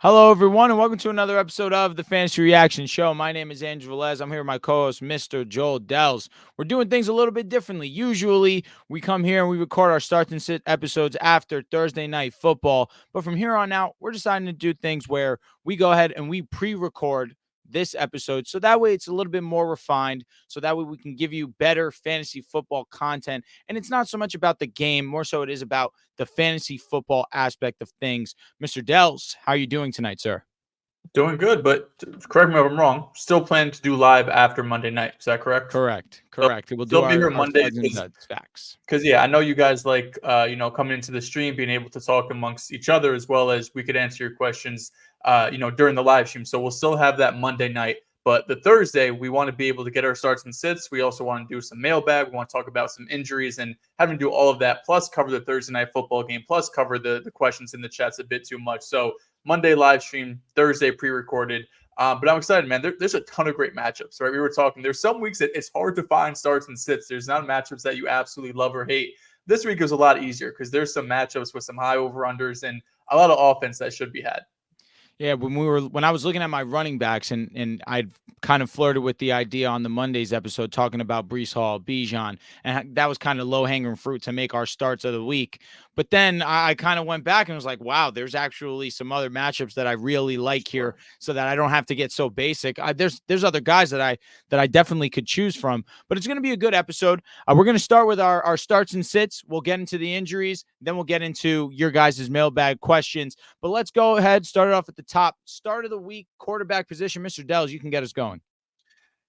Hello, everyone, and welcome to another episode of the Fantasy Reaction Show. My name is Andrew Velez. I'm here with my co-host, Mr. Joel Dells. We're doing things a little bit differently. Usually, we come here and we record our start and sit episodes after Thursday night football. But from here on out, we're deciding to do things where we go ahead and we pre-record this episode, so that way it's a little bit more refined, so that way we can give you better fantasy football content. And it's not so much about the game, more so it is about the fantasy football aspect of things. Mr. Dells, how are you doing tonight, sir? Doing good, but correct me if I'm wrong. Still planning to do live after Monday night. Is that correct? Correct. So Correct. We'll do still be our, here our Monday studs and duds. Facts. because yeah, I know you guys like coming into the stream, being able to talk amongst each other as well as we could answer your questions during the live stream. So we'll still have that Monday night. But the Thursday, we want to be able to get our starts and sits. We also want to do some mailbag. We want to talk about some injuries and having to do all of that, plus cover the Thursday night football game, plus cover the questions in the chats a bit too much. So Monday live stream, Thursday pre-recorded. But I'm excited, man. There's a ton of great matchups, right? We were talking. There's some weeks that it's hard to find starts and sits. There's not matchups that you absolutely love or hate. This week is a lot easier because there's some matchups with some high over-unders and a lot of offense that should be had. Yeah, when I was looking at my running backs and I'd kind of flirted with the idea on the Mondays episode talking about Brees Hall, Bijan, and that was kind of low hanging fruit to make our starts of the week. But then I kind of went back and was like, wow, there's actually some other matchups that I really like here, so that I don't have to get so basic. There's other guys that I definitely could choose from, but it's going to be a good episode. We're going to start with our starts and sits. We'll get into the injuries, then we'll get into your guys' mailbag questions. But let's go ahead, start it off at the top. Start of the week, quarterback position. Mr. Dells, you can get us going.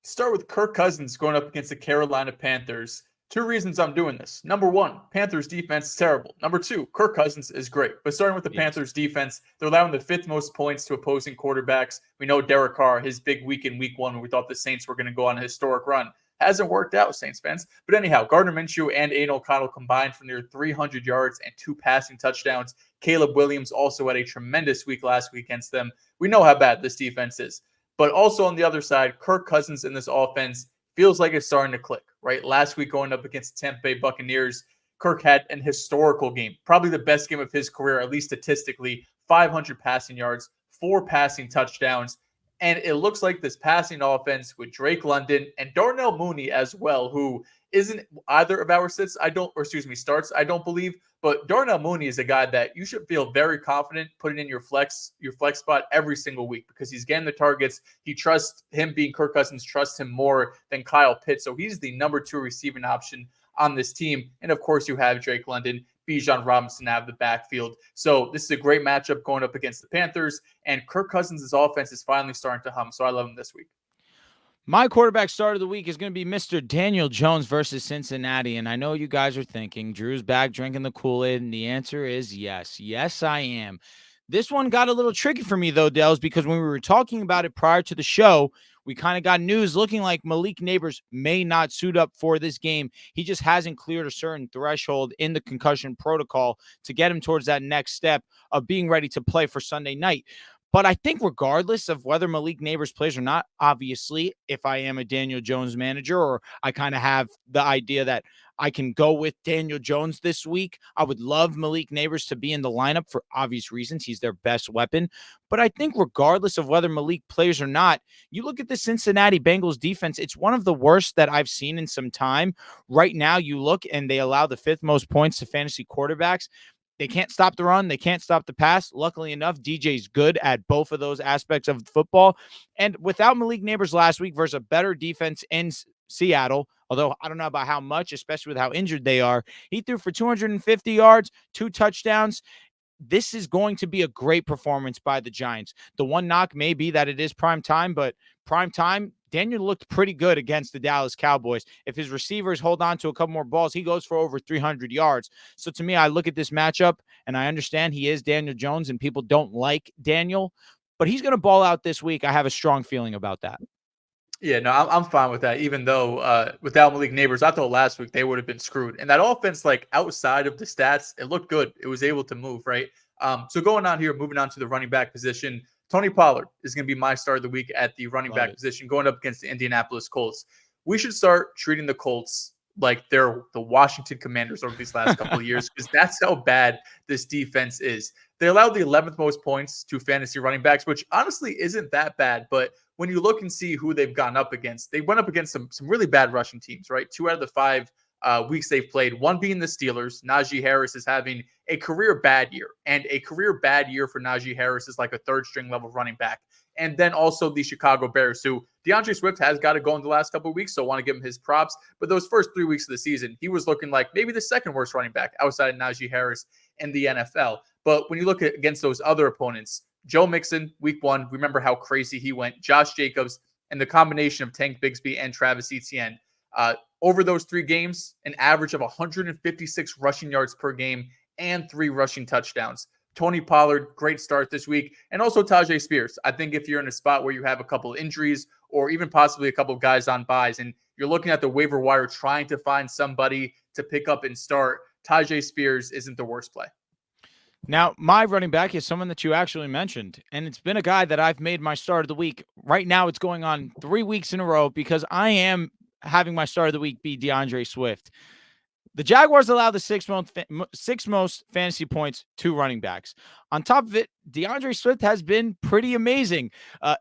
Start with Kirk Cousins going up against the Carolina Panthers. Two reasons I'm doing this. Number one, Panthers defense is terrible. Number two, Kirk Cousins is great. But starting with the Yes. Panthers defense, they're allowing the fifth most points to opposing quarterbacks. We know Derek Carr, his big week in week one, when we thought the Saints were going to go on a historic run. Hasn't worked out, Saints fans. But anyhow, Gardner Minshew and Aiden O'Connell combined for near 300 yards and 2 passing touchdowns. Caleb Williams also had a tremendous week last week against them. We know how bad this defense is. But also on the other side, Kirk Cousins in this offense feels like it's starting to click, right? Last week going up against Tampa Bay Buccaneers, Kirk had an historical game, probably the best game of his career, at least statistically, 500 passing yards, 4 passing touchdowns. And it looks like this passing offense with Drake London and Darnell Mooney as well, who isn't either of our starts, I don't believe. But Darnell Mooney is a guy that you should feel very confident putting in your flex spot every single week because he's getting the targets. He trusts him being Kirk Cousins, trusts him more than Kyle Pitts. So he's the number 2 receiving option on this team. And of course, you have Drake London, Bijan Robinson out of the backfield. So this is a great matchup going up against the Panthers. And Kirk Cousins' offense is finally starting to hum. So I love him this week. My quarterback start of the week is going to be Mr. Daniel Jones versus Cincinnati. And I know you guys are thinking, Drew's back drinking the Kool-Aid. And the answer is yes. Yes, I am. This one got a little tricky for me, though, Dells, because when we were talking about it prior to the show, we kind of got news looking like Malik Nabers may not suit up for this game. He just hasn't cleared a certain threshold in the concussion protocol to get him towards that next step of being ready to play for Sunday night. But I think regardless of whether Malik Nabers plays or not, obviously, if I am a Daniel Jones manager or I kind of have the idea that I can go with Daniel Jones this week, I would love Malik Nabers to be in the lineup for obvious reasons. He's their best weapon. But I think regardless of whether Malik plays or not, you look at the Cincinnati Bengals defense, it's one of the worst that I've seen in some time. Right now, you look and they allow the 5th most points to fantasy quarterbacks. They can't stop the run. They can't stop the pass. Luckily enough, DJ's good at both of those aspects of football. And without Malik Nabers last week versus a better defense in Seattle, although I don't know about how much, especially with how injured they are, he threw for 250 yards, 2 touchdowns. This is going to be a great performance by the Giants. The one knock may be that it is prime time, but prime time, Daniel looked pretty good against the Dallas Cowboys. If his receivers hold on to a couple more balls, he goes for over 300 yards. So to me, I look at this matchup and I understand he is Daniel Jones and people don't like Daniel, but he's going to ball out this week. I have a strong feeling about that. Yeah, no, I'm fine with that. Even though without Malik Nabers, I thought last week they would have been screwed. And that offense, like outside of the stats, it looked good. It was able to move, right? So going on here, moving on to the running back position, Tony Pollard is going to be my start of the week at the running back position, going up against the Indianapolis Colts. We should start treating the Colts like they're the Washington Commanders over these last couple of years, because that's how bad this defense is. They allowed the 11th most points to fantasy running backs, which honestly isn't that bad. But when you look and see who they've gone up against, they went up against some really bad rushing teams, right? 2 out of the 5 weeks they've played, one being the Steelers. Najee Harris is having a career bad year, and a career bad year for Najee Harris is like a third string level running back. And then also the Chicago Bears, who DeAndre Swift has got to go in the last couple of weeks, so I want to give him his props. But those first 3 weeks of the season, he was looking like maybe the second worst running back outside of Najee Harris in the NFL. But when you look at against those other opponents, Joe Mixon, week 1, remember how crazy he went. Josh Jacobs, and the combination of Tank Bigsby and Travis Etienne. Over those 3 games, an average of 156 rushing yards per game and 3 rushing touchdowns. Tony Pollard, great start this week. And also Tajay Spears. I think if you're in a spot where you have a couple of injuries or even possibly a couple of guys on buys and you're looking at the waiver wire trying to find somebody to pick up and start, Tajay Spears isn't the worst play. Now, my running back is someone that you actually mentioned, and it's been a guy that I've made my start of the week. Right now, it's going on 3 weeks in a row because I am having my start of the week be DeAndre Swift. The Jaguars allow the sixth most fantasy points to running backs. On top of it, DeAndre Swift has been pretty amazing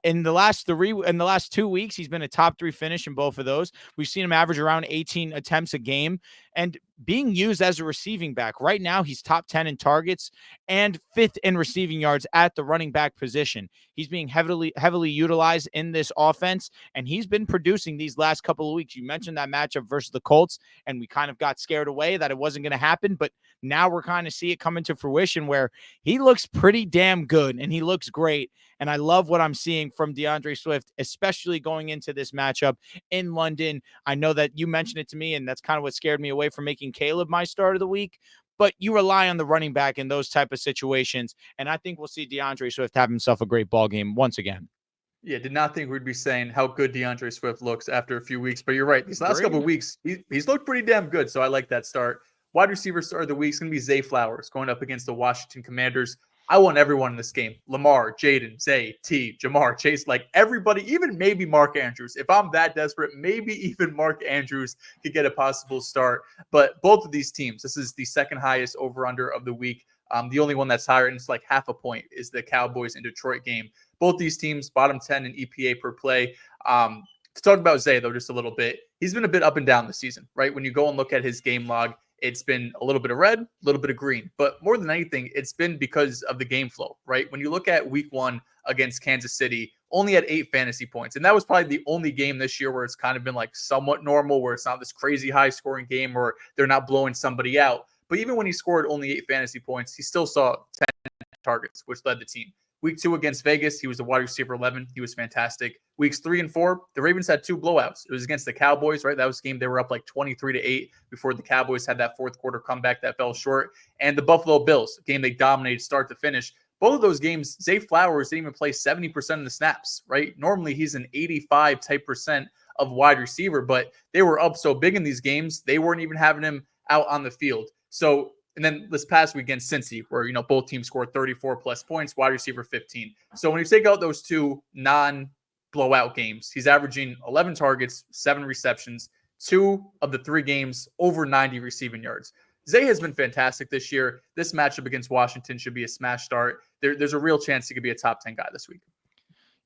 in the last 2 weeks. He's been a top 3 finish in both of those. We've seen him average around 18 attempts a game and being used as a receiving back. Right now, he's top 10 in targets and 5th in receiving yards at the running back position. He's being heavily utilized in this offense, and he's been producing these last couple of weeks. You mentioned that matchup versus the Colts, and we kind of got scared away that it wasn't going to happen, but now we're kind of see it come into fruition where he looks pretty damn good and he looks great. And I love what I'm seeing from DeAndre Swift, especially going into this matchup in London. I know that you mentioned it to me, and that's kind of what scared me away from making Caleb my start of the week. But you rely on the running back in those type of situations, and I think we'll see DeAndre Swift have himself a great ball game once again. Yeah, did not think we'd be saying how good DeAndre Swift looks after a few weeks, but you're right. These last couple of weeks, he's looked pretty damn good, so I like that start. Wide receiver start of the week is going to be Zay Flowers going up against the Washington Commanders. I want everyone in this game. Lamar, Jaden, Zay, T, Jamar, Chase, like everybody, even maybe Mark Andrews. If I'm that desperate, maybe even Mark Andrews could get a possible start. But both of these teams, this is the second highest over-under of the week. The only one that's higher, and it's like half a point, is the Cowboys and Detroit game. Both ththese teams, bottom 10 in EPA per play. To talk about Zay, though, just a little bit, he's been a bit up and down this season, right? When you go and look at his game log, it's been a little bit of red, a little bit of green. But more than anything, it's been because of the game flow, right? When you look at week 1 against Kansas City, only had 8 fantasy points. And that was probably the only game this year where it's kind of been like somewhat normal, where it's not this crazy high scoring game or they're not blowing somebody out. But even when he scored only 8 fantasy points, he still saw 10 targets, which led the team. Week 2 against Vegas, he was the wide receiver 11. He was fantastic. Weeks 3 and 4, the Ravens had 2 blowouts. It was against the Cowboys, right? That was a game they were up like 23-8 before the Cowboys had that fourth quarter comeback that fell short. And the Buffalo Bills, a game they dominated start to finish. Both of those games, Zay Flowers didn't even play 70% of the snaps, right? Normally he's an 85 type percent of wide receiver, but they were up so big in these games, they weren't even having him out on the field. So, and then this past week against Cincy, where, both teams scored 34 plus points, wide receiver 15. So when you take out those 2 non-blowout games, he's averaging 11 targets, 7 receptions, 2 of the 3 games over 90 receiving yards. Zay has been fantastic this year. This matchup against Washington should be a smash start. There's a real chance he could be a top 10 guy this week.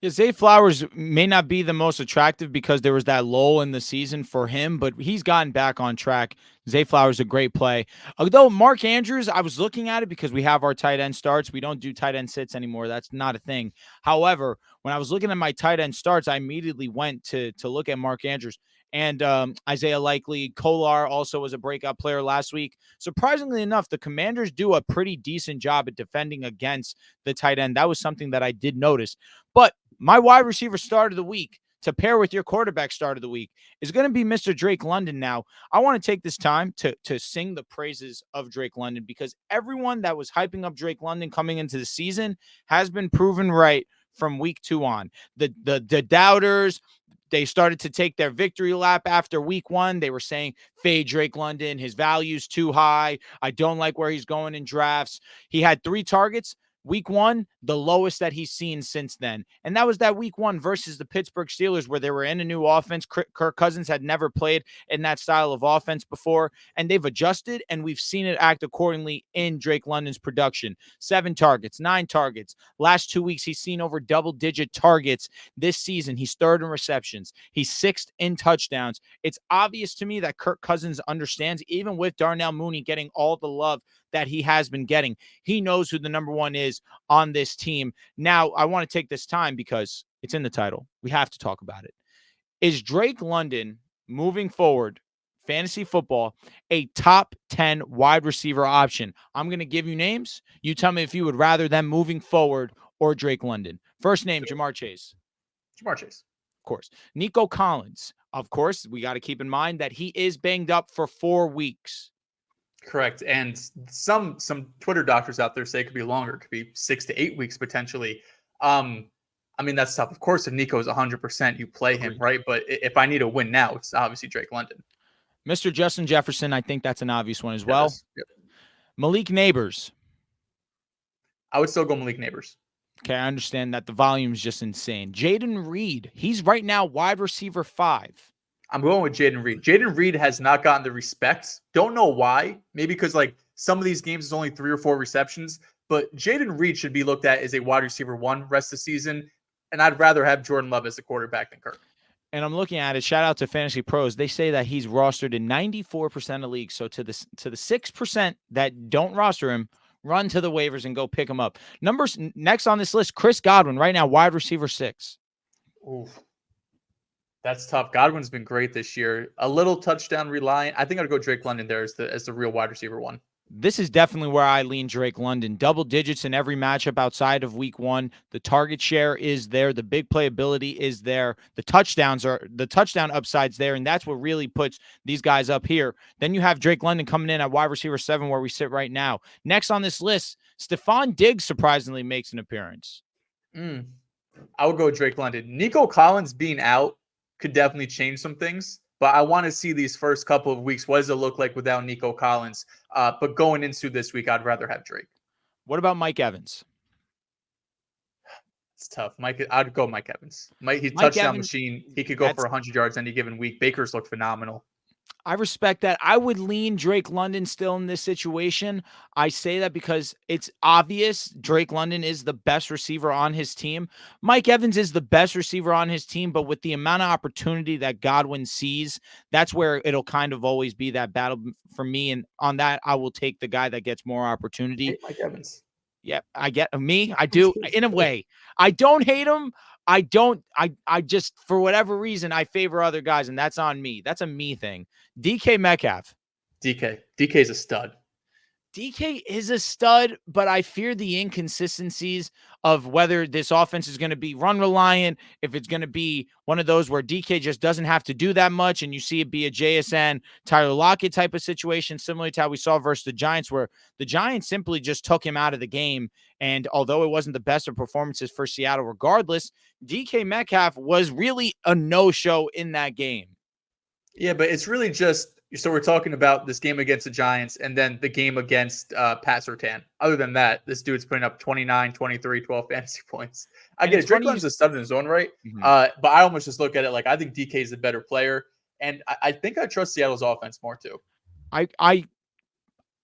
Yeah, Zay Flowers may not be the most attractive because there was that lull in the season for him, but he's gotten back on track. Zay Flowers is a great play. Although Mark Andrews, I was looking at it because we have our tight end starts. We don't do tight end sits anymore. That's not a thing. However, when I was looking at my tight end starts, I immediately went to look at Mark Andrews. And Isaiah Likely. Kolar also was a breakout player last week. Surprisingly enough, the Commanders do a pretty decent job at defending against the tight end. That was something that I did notice. But my wide receiver start of the week to pair with your quarterback start of the week is going to be Mr. Drake London. Now, I want to take this time to sing the praises of Drake London because everyone that was hyping up Drake London coming into the season has been proven right from week 2 on. The doubters, they started to take their victory lap after week 1. They were saying, fade Drake London. His value's too high. I don't like where he's going in drafts. He had 3 targets. Week 1, the lowest that he's seen since then. And that was that week 1 versus the Pittsburgh Steelers where they were in a new offense. Kirk Cousins had never played in that style of offense before, and they've adjusted, and we've seen it act accordingly in Drake London's production. 7 targets, 9 targets. Last 2 weeks, he's seen over double-digit targets. This season, he's 3rd in receptions. He's 6th in touchdowns. It's obvious to me that Kirk Cousins understands, even with Darnell Mooney getting all the love that he has been getting, he knows who the number 1 is on this team. Now, I want to take this time because it's in the title. We have to talk about it. Is Drake London, moving forward, fantasy football, a top 10 wide receiver option? I'm going to give you names. You tell me if you would rather them moving forward or Drake London. First name, Ja'Marr Chase. Ja'Marr Chase. Of course. Nico Collins. Of course, we got to keep in mind that he is banged up for 4 weeks. Correct. And some Twitter doctors out there say it could be longer. It could be 6 to 8 weeks potentially. I mean, that's tough. Of course, if Nico is 100%, you play him, right? But if I need a win now, it's obviously Drake London. Mr. Justin Jefferson, I think that's an obvious one as well. Yep. Malik Neighbors. I would still go Malik Neighbors. Okay, I understand that the volume is just insane. Jaden Reed. He's right now wide receiver 5. I'm going with Jaden Reed. Jaden Reed has not gotten the respect. Don't know why. Maybe because like some of these games is only 3 or 4 receptions. But Jaden Reed should be looked at as a wide receiver 1 rest of the season. And I'd rather have Jordan Love as a quarterback than Kirk. And I'm looking at it. Shout out to Fantasy Pros. They say that he's rostered in 94% of leagues. So to the 6% that don't roster him, run to the waivers and go pick him up. Numbers next on this list, Chris Godwin, right now, wide receiver 6. Oof. That's tough. Godwin's been great this year. A little touchdown reliant. I think I'd go Drake London there as the real wide receiver 1. This is definitely where I lean Drake London. Double digits in every matchup outside of week 1. The target share is there. The big playability is there. The touchdown upside's there, and that's what really puts these guys up here. Then you have Drake London coming in at wide receiver 7 where we sit right now. Next on this list, Stephon Diggs surprisingly makes an appearance. I would go Drake London. Nico Collins being out could definitely change some things, but I want to see these first couple of weeks. What does it look like without Nico Collins? But going into this week, I'd rather have Drake. What about Mike Evans? It's tough. I'd go Mike Evans. He's touchdown machine. He could go for 100 yards any given week. Baker's looked phenomenal. I respect that. I would lean Drake London still in this situation. I say that because it's obvious Drake London is the best receiver on his team. Mike Evans is the best receiver on his team, but with the amount of opportunity that Godwin sees, that's where it'll kind of always be that battle for me. And on that, I will take the guy that gets more opportunity. I hate Mike Evans. Yeah, I get me. I do in a way. I don't hate him. I just, for whatever reason, I favor other guys, and that's on me. That's a me thing. DK Metcalf. DK is a stud. DK is a stud, but I fear the inconsistencies of whether this offense is going to be run reliant, if it's going to be one of those where DK just doesn't have to do that much, and you see it be a JSN, Tyler Lockett type of situation, similar to how we saw versus the Giants, where the Giants simply just took him out of the game. And although it wasn't the best of performances for Seattle regardless, DK Metcalf was really a no-show in that game. Yeah, but it's really just, so we're talking about this game against the Giants and then the game against Pat Surtain. Other than that, this dude's putting up 29, 23, 12 fantasy points. I get it. Drake London's a stud in his own right, but I almost just look at it like I think DK is the better player, and I think I trust Seattle's offense more too.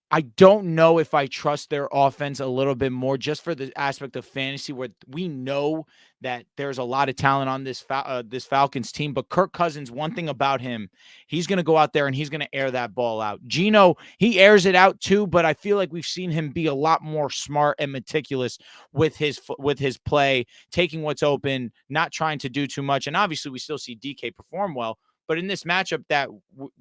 I don't know if I trust their offense a little bit more just for the aspect of fantasy where we know that there's a lot of talent on this Falcons team. But Kirk Cousins, one thing about him, he's going to go out there and he's going to air that ball out. Geno, he airs it out too, but I feel like we've seen him be a lot more smart and meticulous with his play, taking what's open, not trying to do too much. And obviously we still see DK perform well. But in this matchup that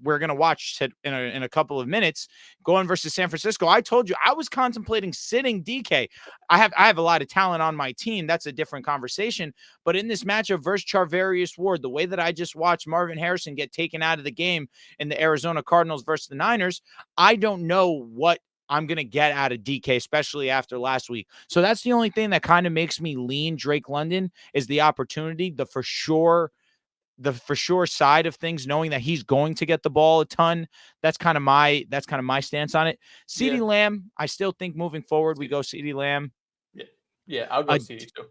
we're going to watch in a couple of minutes, going versus San Francisco, I told you I was contemplating sitting DK. I have a lot of talent on my team. That's a different conversation. But in this matchup versus Charvarius Ward, the way that I just watched Marvin Harrison get taken out of the game in the Arizona Cardinals versus the Niners, I don't know what I'm going to get out of DK, especially after last week. So that's the only thing that kind of makes me lean Drake London is the opportunity, the for sure side of things, knowing that he's going to get the ball a ton. That's kind of my stance on it. CeeDee Lamb, I still think moving forward, we go CeeDee Lamb. Yeah, Yeah, I'll go Uh, CD too.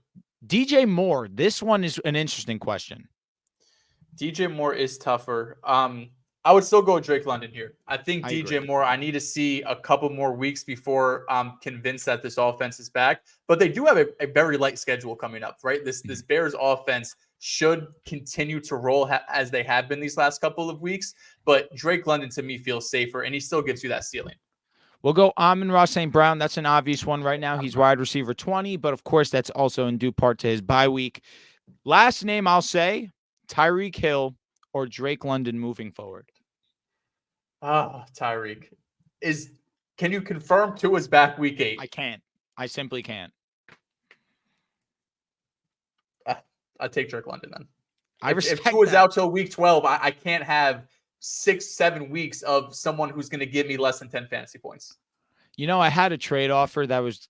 DJ Moore. This one is an interesting question. DJ Moore is tougher. I would still go Drake London here. I think I DJ agree. Moore, I need to see a couple more weeks before I'm convinced that this offense is back. But they do have a very light schedule coming up, right? This Bears offense should continue to roll as they have been these last couple of weeks. But Drake London to me feels safer, and he still gives you that ceiling. We'll go Amon-Ra St. Brown. That's an obvious one right now. He's wide receiver 20, but of course that's also in due part to his bye week. Last name I'll say, Tyreek Hill or Drake London moving forward. Tyreek. Can you confirm Tua's back week 8? I can't. I simply can't. I'd take Drake London then. I respect if Tua's that. out till week 12, I can't have 6-7 weeks of someone who's going to give me less than 10 fantasy points. You know, I had a trade offer that was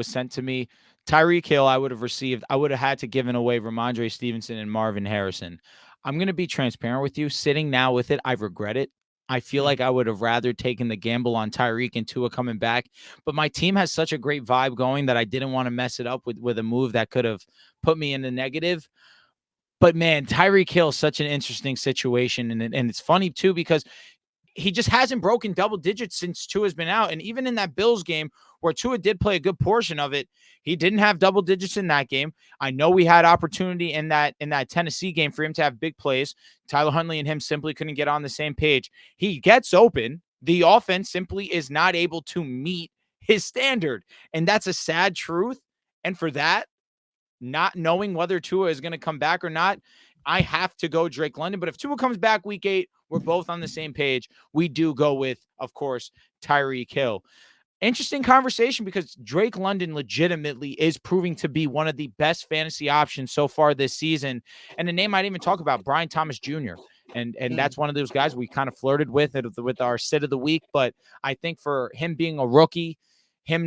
sent to me. Tyreek Hill, I would have had to given away Ramondre Stevenson and Marvin Harrison. I'm going to be transparent with you. Sitting now with it, I regret it. I feel like I would have rather taken the gamble on Tyreek and Tua coming back. But my team has such a great vibe going that I didn't want to mess it up with a move that could have put me in the negative. But man, Tyreek Hill is such an interesting situation. And it's funny too, because he just hasn't broken double digits since Tua's been out. And even in that Bills game where Tua did play a good portion of it, he didn't have double digits in that game. I know we had opportunity in that Tennessee game for him to have big plays. Tyler Huntley and him simply couldn't get on the same page. He gets open. The offense simply is not able to meet his standard. And that's a sad truth. And for that, not knowing whether Tua is going to come back or not, I have to go Drake London. But if Tua comes back week 8, we're both on the same page. We do go with, of course, Tyreek Hill. Interesting conversation because Drake London legitimately is proving to be one of the best fantasy options so far this season. And the name I didn't even talk about, Brian Thomas Jr. And that's one of those guys we kind of flirted with our sit of the week. But I think for him being a rookie, him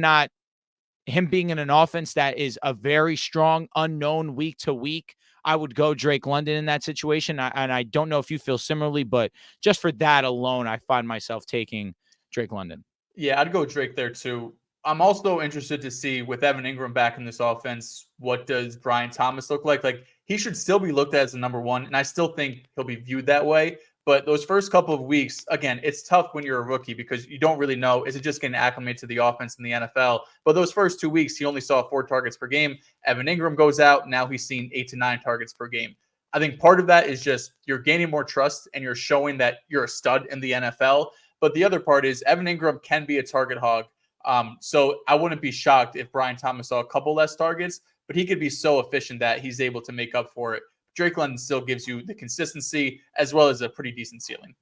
being in an offense that is a very strong unknown week to week, I would go Drake London in that situation. And I don't know if you feel similarly, but just for that alone, I find myself taking Drake London. Yeah, I'd go Drake there too. I'm also interested to see with Evan Ingram back in this offense, what does Brian Thomas look like? Like, he should still be looked at as the number one, and I still think he'll be viewed that way. But those first couple of weeks, again, it's tough when you're a rookie because you don't really know, is it just getting acclimated to the offense in the NFL? But those first 2 weeks, he only saw 4 targets per game. Evan Ingram goes out. Now he's seen 8 to 9 targets per game. I think part of that is just you're gaining more trust and you're showing that you're a stud in the NFL. But the other part is Evan Ingram can be a target hog. So I wouldn't be shocked if Brian Thomas saw a couple less targets, but he could be so efficient that he's able to make up for it. Drake London still gives you the consistency as well as a pretty decent ceiling.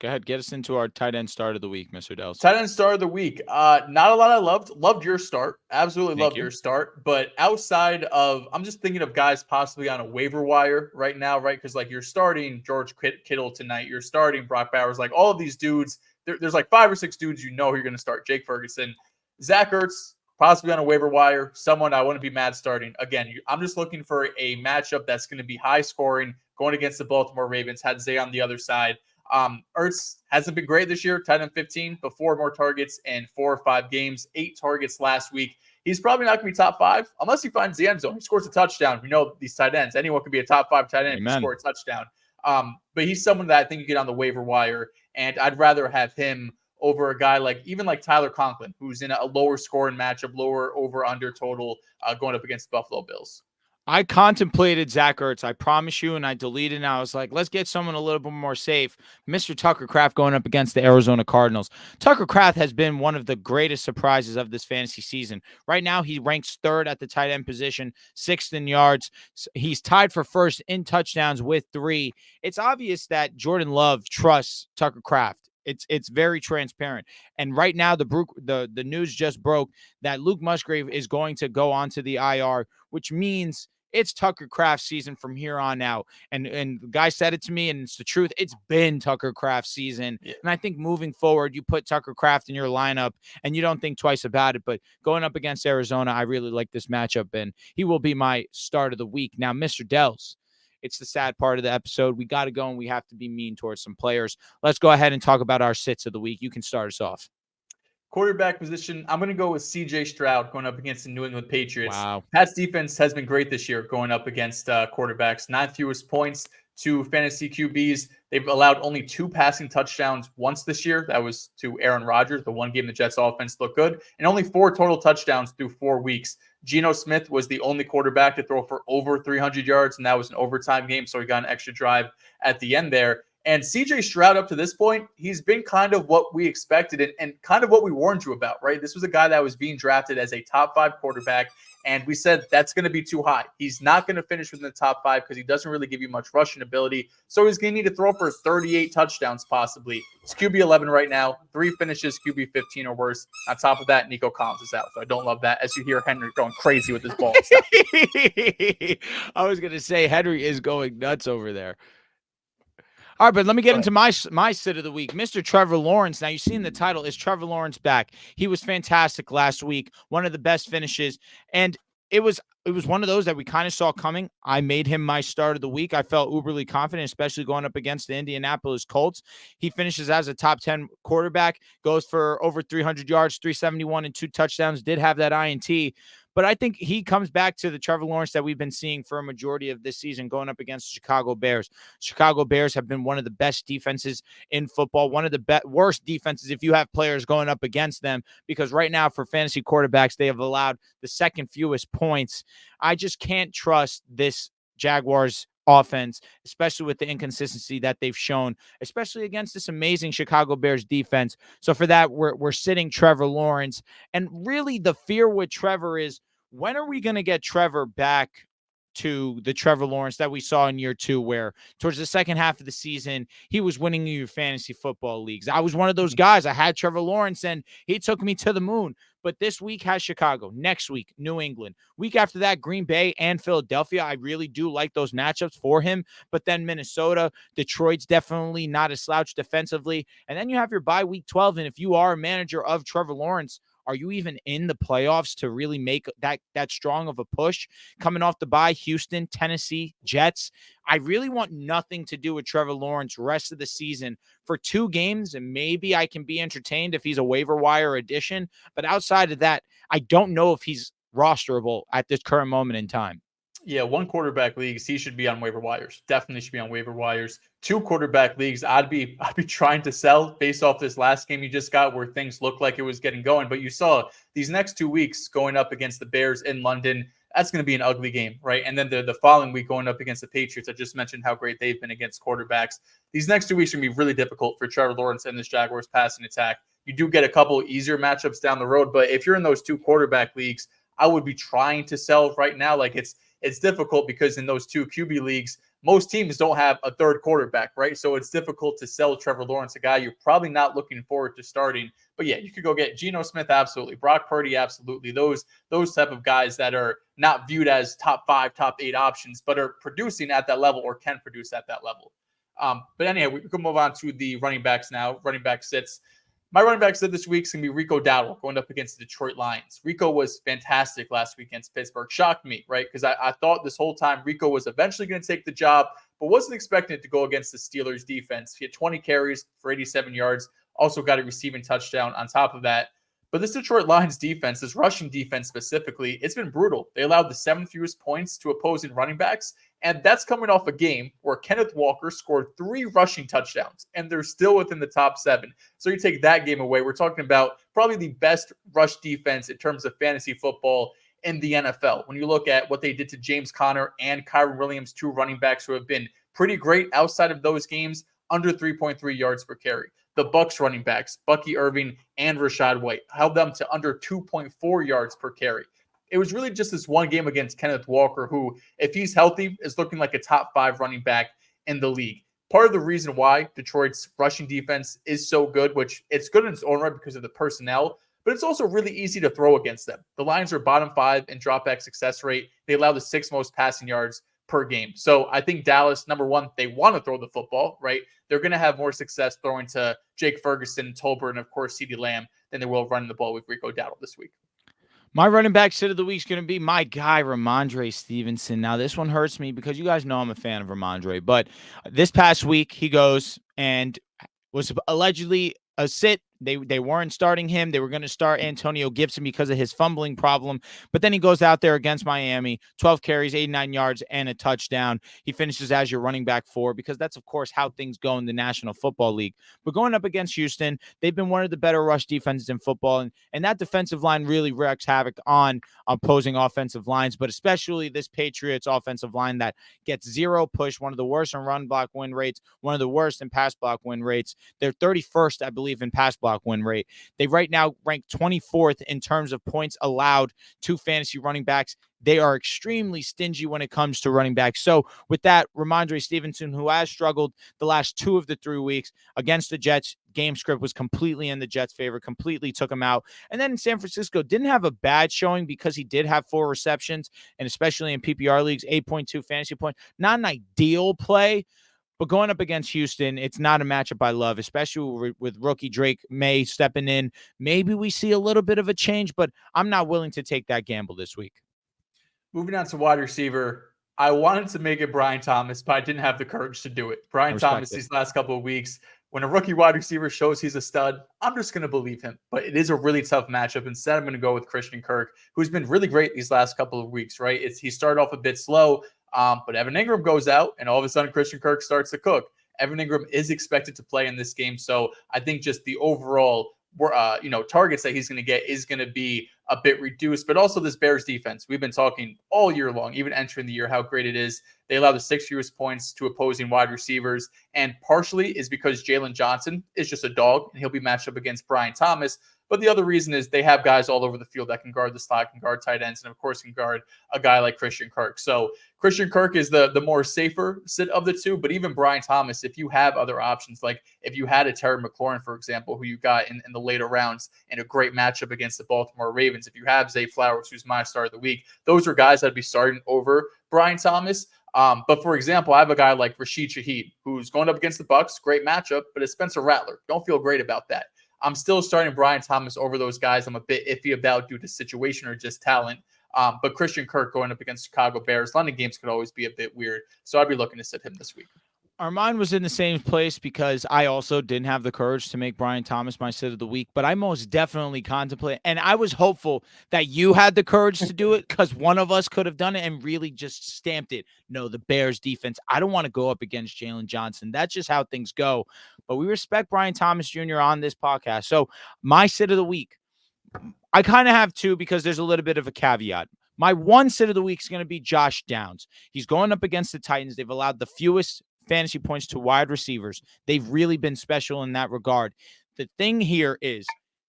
Go ahead, get us into our tight end start of the week, Mr. Dels. Tight end start of the week. Not a lot I loved. Loved your start. Absolutely loved your start. But outside of, I'm just thinking of guys possibly on a waiver wire right now, right? Because like you're starting George Kittle tonight. You're starting Brock Bowers. Like all of these dudes, there's like 5 or 6 dudes you know who you're going to start. Jake Ferguson, Zach Ertz, possibly on a waiver wire. Someone I wouldn't be mad starting. Again, I'm just looking for a matchup that's going to be high scoring going against the Baltimore Ravens. Had Zay on the other side. Ertz hasn't been great this year, tight end 15, but 4 more targets in 4 or 5 games, 8 targets last week. He's probably not going to be top 5 unless he finds the end zone. He scores a touchdown. We know these tight ends. Anyone could be a top 5 tight end if you score a touchdown. But he's someone that I think you get on the waiver wire, and I'd rather have him over a guy like Tyler Conklin, who's in a lower scoring matchup, lower over-under total going up against the Buffalo Bills. I contemplated Zach Ertz, I promise you, and I deleted and I was like, let's get someone a little bit more safe. Mr. Tucker Kraft going up against the Arizona Cardinals. Tucker Kraft has been one of the greatest surprises of this fantasy season. Right now, he ranks 3rd at the tight end position, 6th in yards. He's tied for 1st in touchdowns with 3. It's obvious that Jordan Love trusts Tucker Kraft. It's very transparent. And right now, the news just broke that Luke Musgrave is going to go onto the IR, which means it's Tucker Kraft season from here on out. And the guy said it to me, and it's the truth. It's been Tucker Kraft season. Yeah. And I think moving forward, you put Tucker Kraft in your lineup and you don't think twice about it. But going up against Arizona, I really like this matchup, and he will be my start of the week. Now, Mr. Dels, it's the sad part of the episode. We got to go and we have to be mean towards some players. Let's go ahead and talk about our sits of the week. You can start us off. Quarterback position, I'm going to go with CJ Stroud going up against the New England Patriots. Wow. Pat's defense has been great this year going up against quarterbacks. 9th fewest points to fantasy QBs. They've allowed only 2 passing touchdowns once this year. That was to Aaron Rodgers, the one game the Jets offense looked good, and only 4 total touchdowns through 4 weeks. Geno Smith was the only quarterback to throw for over 300 yards, and that was an overtime game, so he got an extra drive at the end there. And CJ Stroud, up to this point, he's been kind of what we expected and kind of what we warned you about, right? This was a guy that was being drafted as a top 5 quarterback, and we said that's going to be too high. He's not going to finish within the top 5 because he doesn't really give you much rushing ability. So he's going to need to throw for 38 touchdowns possibly. It's QB 11 right now, 3 finishes, QB 15 or worse. On top of that, Nico Collins is out. So I don't love that. As you hear Henry going crazy with his ball. I was going to say Henry is going nuts over there. All right, but let me get into my sit of the week. Mr. Trevor Lawrence. Now, you've seen the title. Is Trevor Lawrence back? He was fantastic last week. One of the best finishes. And it was one of those that we kind of saw coming. I made him my start of the week. I felt uberly confident, especially going up against the Indianapolis Colts. He finishes as a top 10 quarterback, goes for over 300 yards, 371 and 2 touchdowns, did have that INT. But I think he comes back to the Trevor Lawrence that we've been seeing for a majority of this season going up against the Chicago Bears. Chicago Bears have been one of the best defenses in football, one of the worst defenses if you have players going up against them, because right now for fantasy quarterbacks, they have allowed the 2nd fewest points. I just can't trust this Jaguars offense, especially with the inconsistency that they've shown, especially against this amazing Chicago Bears defense. So for that, we're sitting Trevor Lawrence. And really the fear with Trevor is, when are we going to get Trevor back to the Trevor Lawrence that we saw in year 2, where towards the second half of the season, he was winning your fantasy football leagues? I was one of those guys. I had Trevor Lawrence and he took me to the moon. But this week has Chicago. Next week, New England. Week after that, Green Bay and Philadelphia. I really do like those matchups for him. But then Minnesota, Detroit's definitely not a slouch defensively. And then you have your bye week 12. And if you are a manager of Trevor Lawrence, are you even in the playoffs to really make that strong of a push? Coming off the bye, Houston, Tennessee, Jets. I really want nothing to do with Trevor Lawrence rest of the season for 2 games, and maybe I can be entertained if he's a waiver wire addition. But outside of that, I don't know if he's rosterable at this current moment in time. Yeah, 1 quarterback leagues, he should be on waiver wires. Definitely should be on waiver wires. 2 quarterback leagues, I'd be trying to sell based off this last game you just got where things looked like it was getting going. But you saw these next 2 weeks going up against the Bears in London. That's going to be an ugly game, right? And then the following week going up against the Patriots. I just mentioned how great they've been against quarterbacks. These next 2 weeks are going to be really difficult for Trevor Lawrence and this Jaguars passing attack. You do get a couple easier matchups down the road, but if you're in those 2 quarterback leagues, I would be trying to sell right now. Like it's difficult because in those 2 QB leagues, most teams don't have a 3rd quarterback, right? So it's difficult to sell Trevor Lawrence, a guy you're probably not looking forward to starting. But yeah, you could go get Geno Smith, absolutely. Brock Purdy, absolutely. Those type of guys that are not viewed as top 5, top 8 options, but are producing at that level or can produce at that level. But anyway, we can move on to the running backs now. Running back sits. My running back sit this week is going to be Rico Dowdle going up against the Detroit Lions. Rico was fantastic last week against Pittsburgh. Shocked me, right? Because I thought this whole time Rico was eventually going to take the job, but wasn't expecting it to go against the Steelers defense. He had 20 carries for 87 yards, also got a receiving touchdown on top of that. But this Detroit Lions defense, this rushing defense specifically, it's been brutal. They allowed the 7th fewest points to opposing running backs, and that's coming off a game where Kenneth Walker scored 3 rushing touchdowns, and they're still within the top 7. So you take that game away, we're talking about probably the best rush defense in terms of fantasy football in the NFL. When you look at what they did to James Conner and Kyren Williams, 2 running backs who have been pretty great outside of those games, under 3.3 yards per carry. The Bucs running backs, Bucky Irving and Rachaad White, held them to under 2.4 yards per carry. It was really just this one game against Kenneth Walker, who, if he's healthy, is looking like a top 5 running back in the league. Part of the reason why Detroit's rushing defense is so good, which it's good in its own right because of the personnel, but it's also really easy to throw against them. The Lions are bottom 5 in dropback success rate. They allow the 6th most passing yards per game. So I think Dallas, number one, they want to throw the football, right? They're going to have more success throwing to Jake Ferguson, Tolbert, and of course, CeeDee Lamb than they will running the ball with Rico Dowdle this week. My running back sit of the week is going to be my guy, Ramondre Stevenson. Now, this one hurts me because you guys know I'm a fan of Ramondre, but this past week he goes and was allegedly a sit They weren't starting him. They were going to start Antonio Gibson because of his fumbling problem. But then he goes out there against Miami, 12 carries, 89 yards, and a touchdown. He finishes as your running back 4 because that's, of course, how things go in the National Football League. But going up against Houston, they've been one of the better rush defenses in football. And that defensive line really wreaks havoc on opposing offensive lines, but especially this Patriots offensive line that gets zero push, one of the worst in run block win rates, one of the worst in pass block win rates. They're 31st, I believe, in pass block win rate. They right now rank 24th in terms of points allowed to fantasy running backs. They are extremely stingy when it comes to running backs. So with that, Ramondre Stevenson, who has struggled the last 2 of the 3 weeks against the Jets, game script was completely in the Jets' favor, completely took him out. And then in San Francisco, didn't have a bad showing because he did have 4 receptions, and especially in PPR leagues, 8.2 fantasy point. Not an ideal play, but going up against Houston, it's not a matchup I love, especially with rookie Drake May stepping in. Maybe we see a little bit of a change, but I'm not willing to take that gamble this week. Moving on to wide receiver, I wanted to make it Brian Thomas, but I didn't have the courage to do it. Brian Thomas, these last couple of weeks, when a rookie wide receiver shows he's a stud, I'm just going to believe him. But it is a really tough matchup. Instead, I'm going to go with Christian Kirk, who's been really great these last couple of weeks, right? He started off a bit slow, but Evan Ingram goes out, and all of a sudden Christian Kirk starts to cook. Evan Ingram is expected to play in this game, so I think just the overall targets that he's going to get is going to be a bit reduced, but also this Bears defense. We've been talking all year long, even entering the year, how great it is. They allow the 6th fewest points to opposing wide receivers, and partially is because Jalen Johnson is just a dog, and he'll be matched up against Brian Thomas. But the other reason is they have guys all over the field that can guard the slot, can guard tight ends, and of course can guard a guy like Christian Kirk. So Christian Kirk is the more safer sit of the 2, but even Brian Thomas, if you have other options, like if you had a Terry McLaurin, for example, who you got in the later rounds in a great matchup against the Baltimore Ravens, if you have Zay Flowers, who's my start of the week, those are guys I'd be starting over Brian Thomas. But for example, I have a guy like Rashid Shaheed, who's going up against the Bucs, great matchup, but it's Spencer Rattler. Don't feel great about that. I'm still starting Brian Thomas over those guys I'm a bit iffy about due to situation or just talent. But Christian Kirk going up against Chicago Bears, London games could always be a bit weird. So I'd be looking to sit him this week. Our mind was in the same place because I also didn't have the courage to make Brian Thomas my sit of the week, but I most definitely contemplate, and I was hopeful that you had the courage to do it because one of us could have done it and really just stamped it. No, the Bears defense, I don't want to go up against Jalen Johnson. That's just how things go. But we respect Brian Thomas Jr. on this podcast. So my sit of the week, I kind of have 2 because there's a little bit of a caveat. My one sit of the week is going to be Josh Downs. He's going up against the Titans. They've allowed the fewest fantasy points to wide receivers. They've really been special in that regard. The thing here is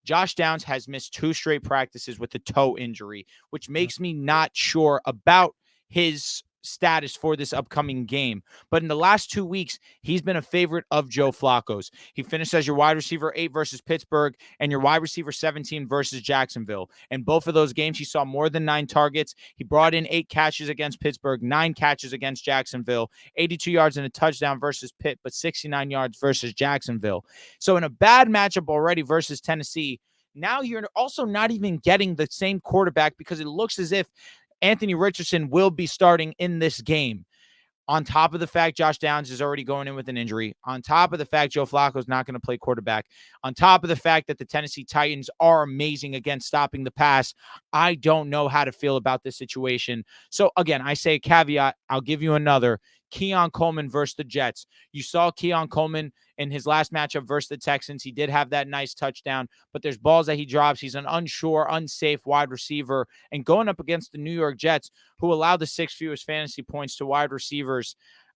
Josh Downs has missed 2 straight practices with a toe injury, which makes me not sure about his status for this upcoming game. But in the last 2 weeks, he's been a favorite of Joe Flacco's. He finished as your wide receiver 8 versus Pittsburgh and your wide receiver 17 versus Jacksonville. In both of those games, he saw more than 9 targets. He brought in 8 catches against Pittsburgh, 9 catches against Jacksonville, 82 yards and a touchdown versus Pitt, but 69 yards versus Jacksonville. So in a bad matchup already versus Tennessee, now you're also not even getting the same quarterback because it looks as if Anthony Richardson will be starting in this game. On top of the fact Josh Downs is already going in with an injury, on top of the fact Joe Flacco is not going to play quarterback, on top of the fact that the Tennessee Titans are amazing against stopping the pass, I don't know how to feel about this situation. So again, I say caveat, I'll give you another. Keon Coleman versus the Jets. You saw Keon Coleman in his last matchup versus the Texans. He did have that nice touchdown, but there's balls that he drops. He's an unsure, unsafe wide receiver. And going up against the New York Jets, who allow the 6th fewest fantasy points to wide receivers,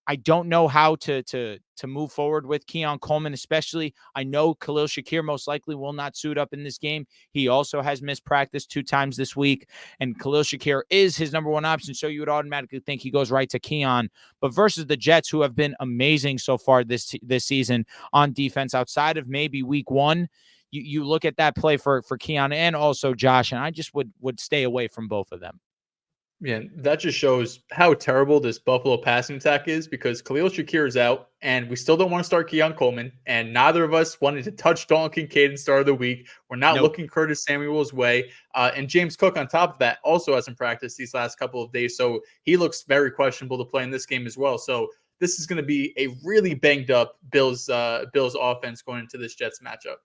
I don't know how to move forward with Keon Coleman, especially. I know Khalil Shakir most likely will not suit up in this game. He also has missed practice 2 times this week, and Khalil Shakir is his number 1 option, so you would automatically think he goes right to Keon. But versus the Jets, who have been amazing so far this season on defense, outside of maybe week 1, you look at that play for Keon and also Josh, and I just would stay away from both of them. Yeah, that just shows how terrible this Buffalo passing attack is because Khalil Shakir is out, and we still don't want to start Keon Coleman, and neither of us wanted to touch Dalton Kincaid in start of the week. We're not looking Curtis Samuel's way. And James Cook, on top of that, also hasn't practiced these last couple of days, so he looks very questionable to play in this game as well. So this is going to be a really banged up Bills offense going into this Jets matchup.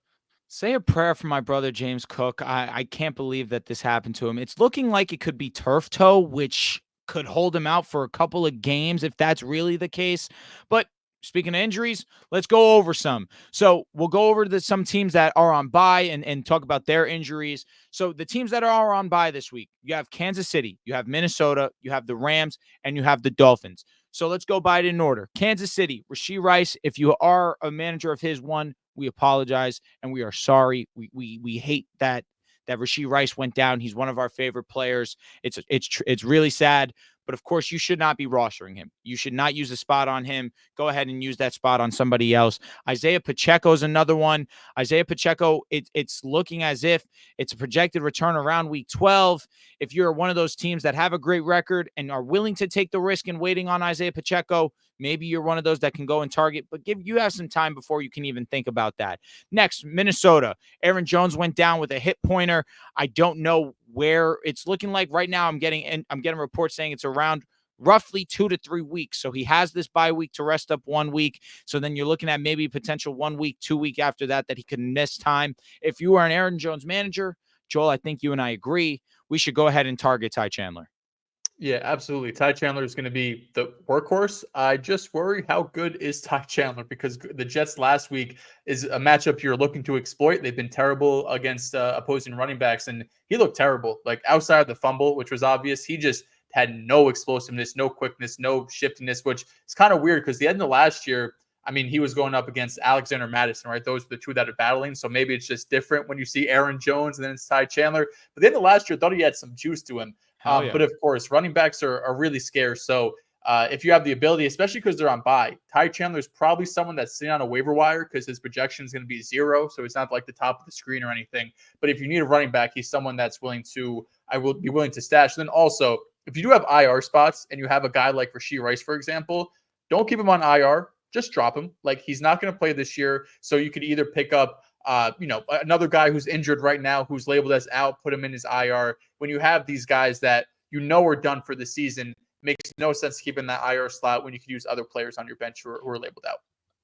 Say a prayer for my brother James Cook. I can't believe that this happened to him. It's looking like it could be turf toe, which could hold him out for a couple of games if that's really the case. But speaking of injuries, let's go over some. So we'll go over some teams that are on bye and talk about their injuries. So the teams that are on bye this week, you have Kansas City, you have Minnesota, you have the Rams, and you have the Dolphins. So let's go by it in order. Kansas City, Rashee Rice, if you are a manager of his one, we apologize and we are sorry. We hate that Rashee Rice went down. He's one of our favorite players. It's really sad. But of course, you should not be rostering him. You should not use a spot on him. Go ahead and use that spot on somebody else. Isaiah Pacheco is another one. Isaiah Pacheco, it's looking as if it's a projected return around week 12. If you're one of those teams that have a great record and are willing to take the risk in waiting on Isaiah Pacheco, maybe you're one of those that can go and target, but you have some time before you can even think about that. Next, Minnesota. Aaron Jones went down with a hip pointer. I don't know where it's looking like right now. I'm getting reports saying it's around roughly 2 to 3 weeks. So he has this bye week to rest up 1 week. So then you're looking at maybe potential 1 week, 2 week after that he could miss time. If you are an Aaron Jones manager, Joel, I think you and I agree. We should go ahead and target Ty Chandler. Yeah, absolutely. Ty Chandler is going to be the workhorse. I just worry how good is Ty Chandler, because the Jets last week is a matchup you're looking to exploit. They've been terrible against opposing running backs, and he looked terrible. Like outside of the fumble, which was obvious, he just had no explosiveness, no quickness, no shiftiness, which is kind of weird because the end of last year, I mean, he was going up against Alexander Madison, right? Those are the two that are battling. So maybe it's just different when you see Aaron Jones and then it's Ty Chandler. But the end of last year, I thought he had some juice to him. Yeah. But of course, running backs are really scarce. So if you have the ability, especially because they're on bye, Ty Chandler is probably someone that's sitting on a waiver wire because his projection is going to be 0. So it's not like the top of the screen or anything. But if you need a running back, he's someone that's I will be willing to stash. And then also, if you do have IR spots and you have a guy like Rashee Rice, for example, don't keep him on IR. Just drop him. Like, he's not going to play this year. So you could either pick up another guy who's injured right now, who's labeled as out, put him in his IR. When you have these guys that are done for the season, makes no sense keeping that IR slot when you could use other players on your bench who are labeled out.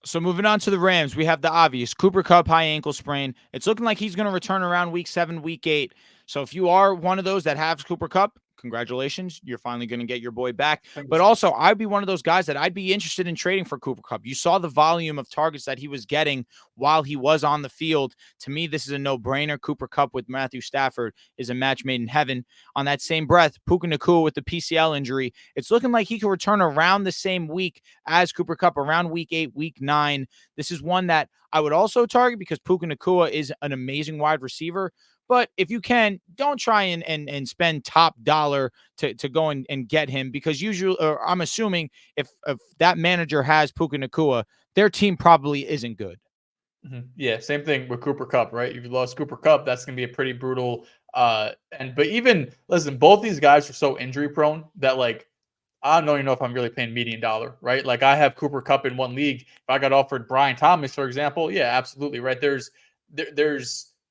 So moving on to the Rams, we have the obvious Cooper Kupp, high ankle sprain. It's looking like he's going to return around week 7, week 8. So if you are one of those that have Cooper Kupp, congratulations, you're finally going to get your boy back. But also, I'd be one of those guys that I'd be interested in trading for Cooper Kupp. You saw the volume of targets that he was getting while he was on the field. To me, this is a no-brainer. Cooper Kupp with Matthew Stafford is a match made in heaven. On that same breath, Puka Nacua with the PCL injury, it's looking like he could return around the same week as Cooper Kupp, around week 8, week 9. This is one that I would also target because Puka Nacua is an amazing wide receiver. But if you can, don't try and spend top dollar to go and get him, because usually, or I'm assuming if that manager has Puka Nacua, their team probably isn't good. Mm-hmm. Yeah, same thing with Cooper Kupp, right? If you lost Cooper Kupp, that's going to be a pretty brutal. But even listen, both these guys are so injury prone that I don't even know if I'm really paying median dollar, right? Like, I have Cooper Kupp in one league. If I got offered Brian Thomas, for example, yeah, absolutely, right? There's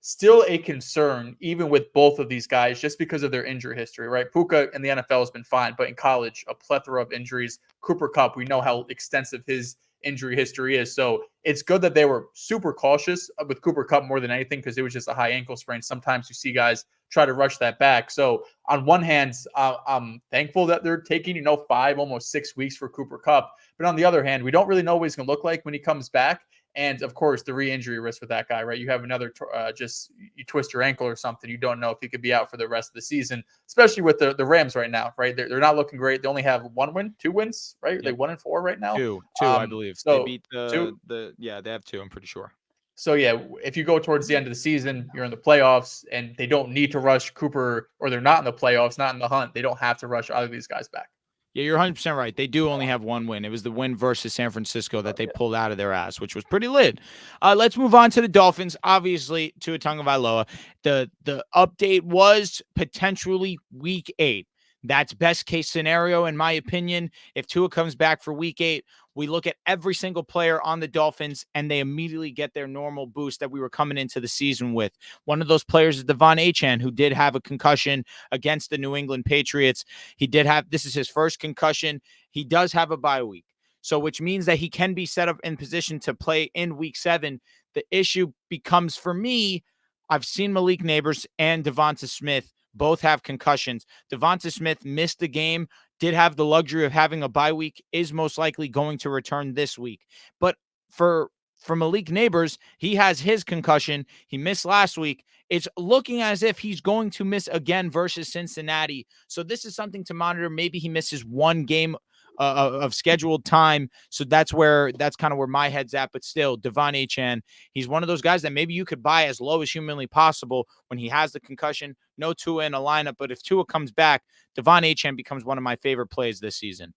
still a concern, even with both of these guys, just because of their injury history, right? Puka in the NFL has been fine, but in college, a plethora of injuries. Cooper Kupp, we know how extensive his injury history is. So it's good that they were super cautious with Cooper Kupp more than anything, because it was just a high ankle sprain. Sometimes you see guys try to rush that back. So on one hand, I'm thankful that they're taking, 5, almost 6 weeks for Cooper Kupp. But on the other hand, we don't really know what he's going to look like when he comes back. And of course, the re-injury risk with that guy, right? You have another, you twist your ankle or something. You don't know if he could be out for the rest of the season, especially with the Rams right now, right? They're not looking great. They only have 1 win, 2 wins, right? Yep. They 1-4 right now. Two, I believe. So they beat they have 2, I'm pretty sure. So yeah, if you go towards the end of the season, you're in the playoffs, and they don't need to rush Cooper, or they're not in the playoffs, not in the hunt. They don't have to rush either of these guys back. Yeah, you're 100% right. They do only have 1 win. It was the win versus San Francisco that they pulled out of their ass, which was pretty lit. Let's move on to the Dolphins. Obviously, Tua Tagovailoa. The update was potentially week 8. That's best case scenario, in my opinion. If Tua comes back for week 8, we look at every single player on the Dolphins, and they immediately get their normal boost that we were coming into the season with. One of those players is Devon Achane, who did have a concussion against the New England Patriots. This is his first concussion. He does have a bye week. So, which means that he can be set up in position to play in week 7. The issue becomes for me, I've seen Malik Neighbors and Devonta Smith both have concussions. Devonta Smith missed the game, did have the luxury of having a bye week, is most likely going to return this week. But for Malik Neighbors, he has his concussion. He missed last week. It's looking as if he's going to miss again versus Cincinnati. So this is something to monitor. Maybe he misses one game of scheduled time. So that's kind of where my head's at. But still, Devon Achane, he's one of those guys that maybe you could buy as low as humanly possible when he has the concussion. No Tua in a lineup, but if Tua comes back, Devon Achane becomes one of my favorite plays this season.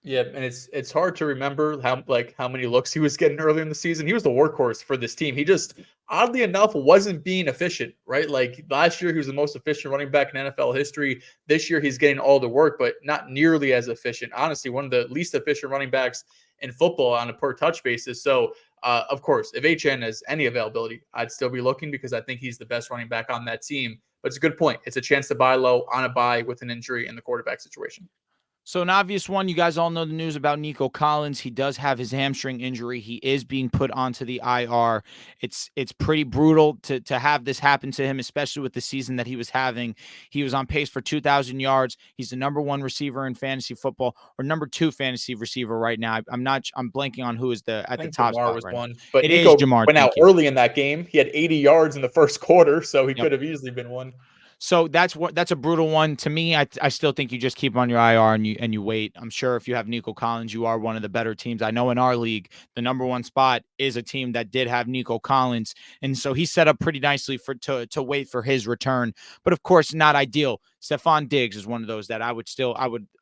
Yeah, and it's hard to remember how many looks he was getting earlier in the season. He was the workhorse for this team. He just oddly enough wasn't being efficient, right? Like last year he was the most efficient running back in NFL history. This year he's getting all the work, but not nearly as efficient. Honestly, one of the least efficient running backs in football on a per touch basis. So of course, if HN has any availability, I'd still be looking because I think he's the best running back on that team. But it's a good point. It's a chance to buy low on a buy with an injury in the quarterback situation. So an obvious one, you guys all know the news about Nico Collins. He does have his hamstring injury. He is being put onto the IR. It's pretty brutal to have this happen to him, especially with the season that he was having. He was on pace for 2,000 yards. He's the number 1 receiver in fantasy football, or number 2 fantasy receiver right now. I'm blanking on who is at the top Ja'Marr spot was right one, now. but It Nico is Ja'Marr. went out early in that game. He had 80 yards in the first quarter, so he could have easily been one. So that's a brutal one to me. I still think you just keep him on your IR and you wait. I'm sure if you have Nico Collins, you are one of the better teams. I know in our league, the number 1 spot is a team that did have Nico Collins, and so he's set up pretty nicely to wait for his return. But of course, not ideal. Stephon Diggs is one of those that I would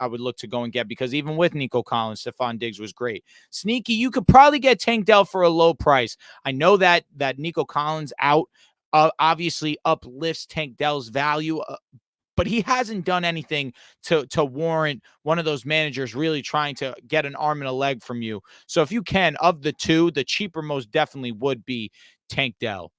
look to go and get, because even with Nico Collins, Stephon Diggs was great. Sneaky, you could probably get Tank Dell for a low price. I know that Nico Collins out obviously uplifts Tank Dell's value, but he hasn't done anything to warrant one of those managers really trying to get an arm and a leg from you. So if you can, of the two, the cheaper most definitely would be Tank Dell.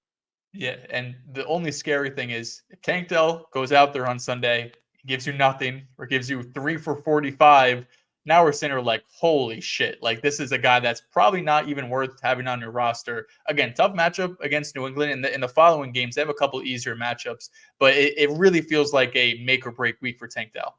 Yeah, and the only scary thing is if Tank Dell goes out there on Sunday, he gives you nothing or gives you 3 for 45. Now we're sitting here like, holy shit. Like, this is a guy that's probably not even worth having on your roster. Again, tough matchup against New England. In the following games, they have a couple easier matchups, but it really feels like a make or break week for Tank Dell.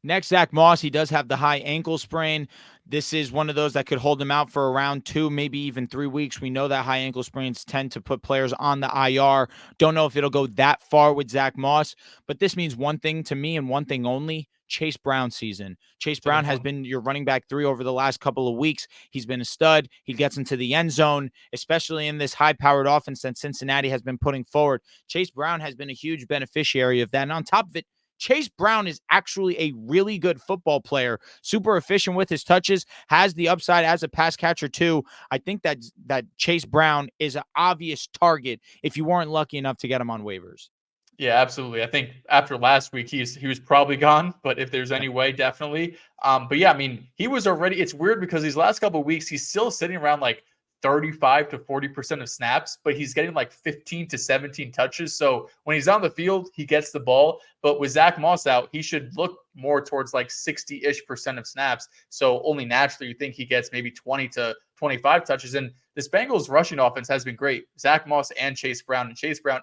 Next, Zach Moss. He does have the high ankle sprain. This is one of those that could hold him out for around 2, maybe even 3 weeks. We know that high ankle sprains tend to put players on the IR. Don't know if it'll go that far with Zach Moss, but this means one thing to me and one thing only: Chase Brown season. Chase Brown has been your running back 3 over the last couple of weeks. He's been a stud. He gets into the end zone, especially in this high-powered offense that Cincinnati has been putting forward. Chase Brown has been a huge beneficiary of that. And on top of it, Chase Brown is actually a really good football player, super efficient with his touches, has the upside as a pass catcher too. I think that Chase Brown is an obvious target if you weren't lucky enough to get him on waivers. Yeah, absolutely. I think after last week, he was probably gone, but if there's any way, definitely. But yeah, I mean, he was already, it's weird because these last couple of weeks, he's still sitting around like 35 to 40% of snaps, but he's getting like 15 to 17 touches. So when he's on the field, he gets the ball. But with Zach Moss out, he should look more towards like 60-ish% of snaps. So only naturally you think he gets maybe 20 to 25 touches. And this Bengals rushing offense has been great. Zach Moss and Chase Brown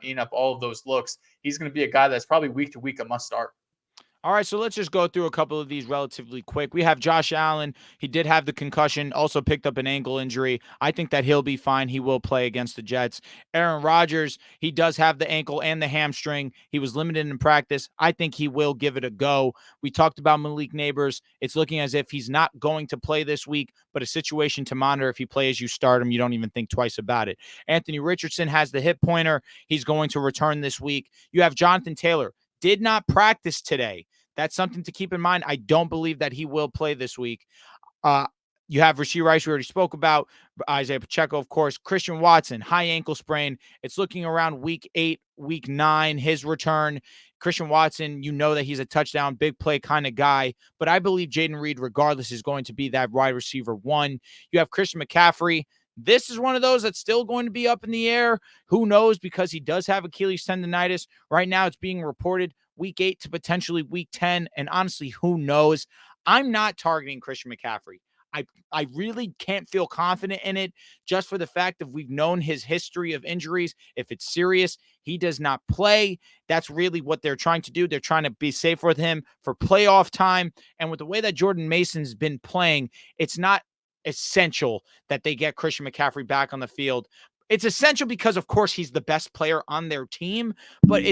eating up all of those looks. He's going to be a guy that's probably week to week a must start. All right, so let's just go through a couple of these relatively quick. We have Josh Allen. He did have the concussion, also picked up an ankle injury. I think that he'll be fine. He will play against the Jets. Aaron Rodgers, he does have the ankle and the hamstring. He was limited in practice. I think he will give it a go. We talked about Malik Neighbors. It's looking as if he's not going to play this week, but a situation to monitor. If he plays, you start him. You don't even think twice about it. Anthony Richardson has the hip pointer. He's going to return this week. You have Jonathan Taylor. Did not practice today. That's something to keep in mind. I don't believe that he will play this week. You have Rashee Rice, we already spoke about. Isaiah Pacheco, of course. Christian Watson, high ankle sprain. It's looking around week 8, week 9, his return. Christian Watson, you know that he's a touchdown, big play kind of guy. But I believe Jayden Reed, regardless, is going to be that wide receiver 1. You have Christian McCaffrey. This is one of those that's still going to be up in the air. Who knows? Because he does have Achilles tendonitis. Right now, it's being reported week 8 to potentially week 10. And honestly, who knows? I'm not targeting Christian McCaffrey. I really can't feel confident in it just for the fact that we've known his history of injuries. If it's serious, he does not play. That's really what they're trying to do. They're trying to be safe with him for playoff time. And with the way that Jordan Mason's been playing, it's not essential that they get Christian McCaffrey back on the field. It's essential because, of course, he's the best player on their team, but